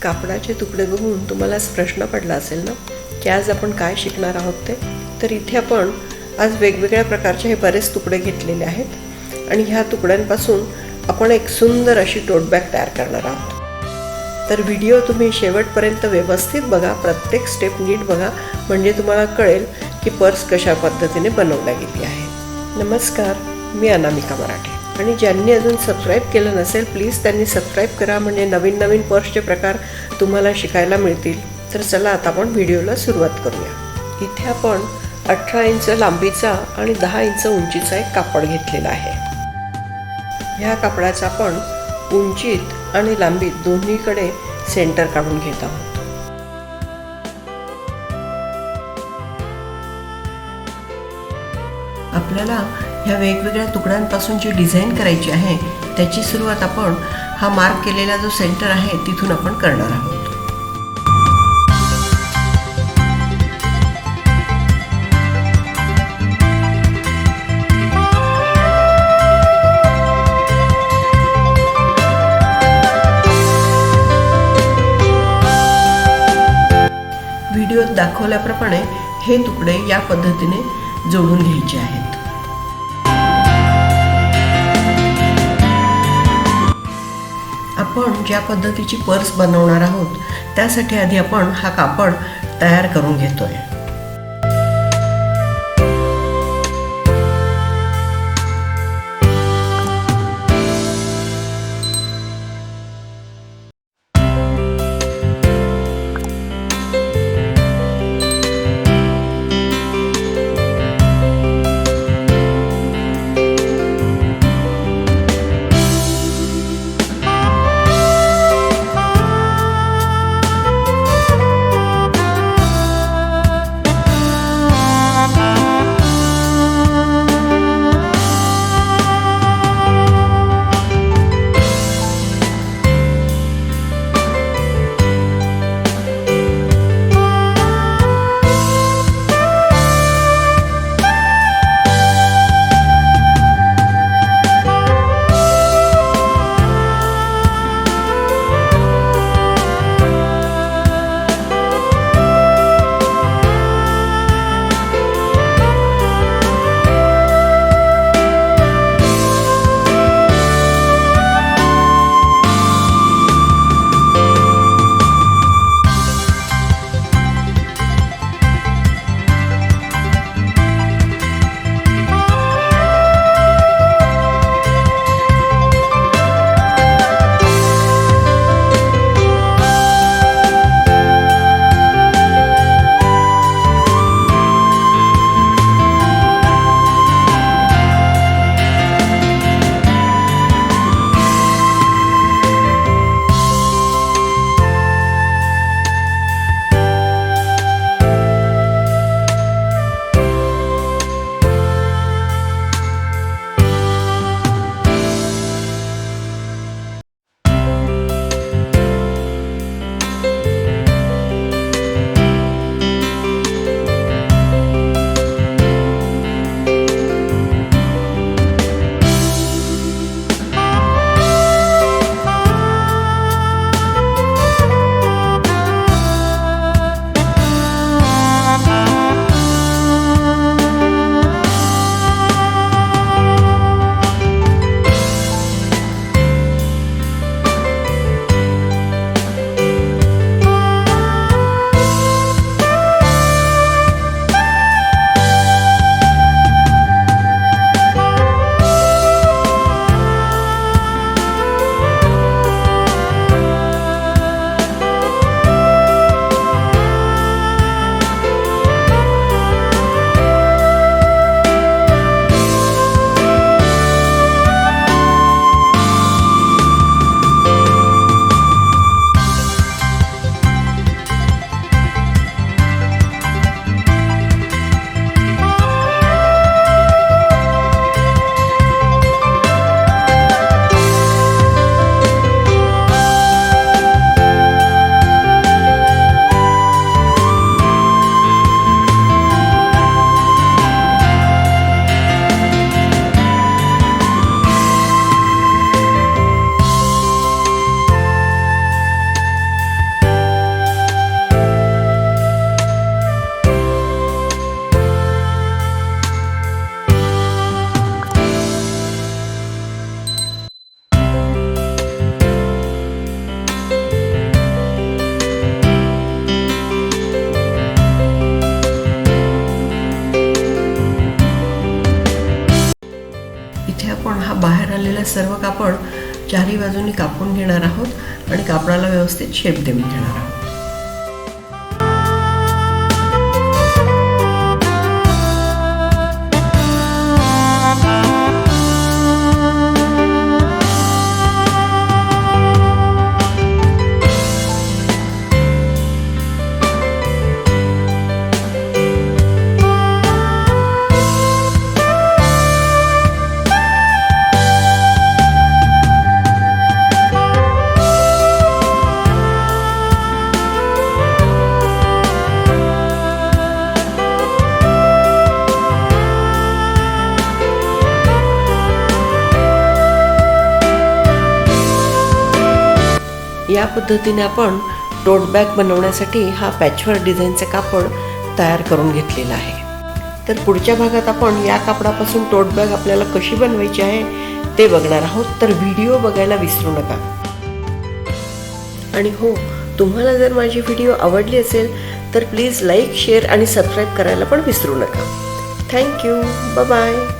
कापडाचे तुकडे बघून तुम्हालाच प्रश्न पडला असेल ना की आज आपण काय शिकणार आहोत ते. तर इथे आपण आज वेगवेगळ्या प्रकारचे हे बरेच तुकडे घेतलेले आहेत आणि ह्या तुकड्यांपासून आपण एक सुंदर अशी टोट बॅग तयार करणार आहोत. तर व्हिडिओ तुम्ही शेवटपर्यंत व्यवस्थित बघा, प्रत्येक स्टेप नीट बघा, म्हणजे तुम्हाला कळेल की पर्स कशा पद्धतीने बनवल्या गेली आहे. नमस्कार, मी अनामिका मराठे. आणि ज्यांनी अजून सबस्क्राईब केलं नसेल प्लीज त्यांनी सबस्क्राईब करा, म्हणजे नवीन नवीन पर्सचे प्रकार तुम्हाला शिकायला मिळतील. तर चला आता आपण व्हिडिओला सुरुवात करूया. इथे आपण 18 इंच लांबीचा आणि 10 इंच उंचीचा एक कापड घेतलेला आहे. ह्या कापडाचा आपण उंचीत आणि लांबीत दोन्हीकडे सेंटर काढून घेत आहोत. आपल्याला ह्या वेगवेगळ्या तुकड्यांपासून जी डिझाईन करायची आहे त्याची सुरुवात आपण हा मार्क केलेला जो सेंटर आहे तिथून आपण करणार आहोत. व्हिडिओत दाखवल्याप्रमाणे हे तुकडे या पद्धतीने जोडून घ्यायचे आहेत. आपण ज्या पद्धतीची पर्स बनवणार आहोत त्यासाठी आधी आपण हा कापड तयार करून घेतोय. घेतलेलं सर्व कापड चारही बाजूंनी कापून घेणार आहोत आणि कापडाला व्यवस्थित शेप देऊन घेणार आहोत. या पद्धतीने आपण टोट बॅग बनवण्यासाठी हा पॅचवर्क डिझाईनचे कापड तयार करून घेतलेला आहे. तर पुढच्या भागात आपण या कापडापासून टोट बॅग आपल्याला कशी बनवायची आहे ते बघणार आहोत. तर व्हिडिओ बघायला विसरू नका. आणि हो, तुम्हाला जर माझी व्हिडिओ आवडली असेल तर प्लीज लाईक, शेअर आणि सबस्क्राईब करायला पण विसरू नका. थँक्यू. Bye bye.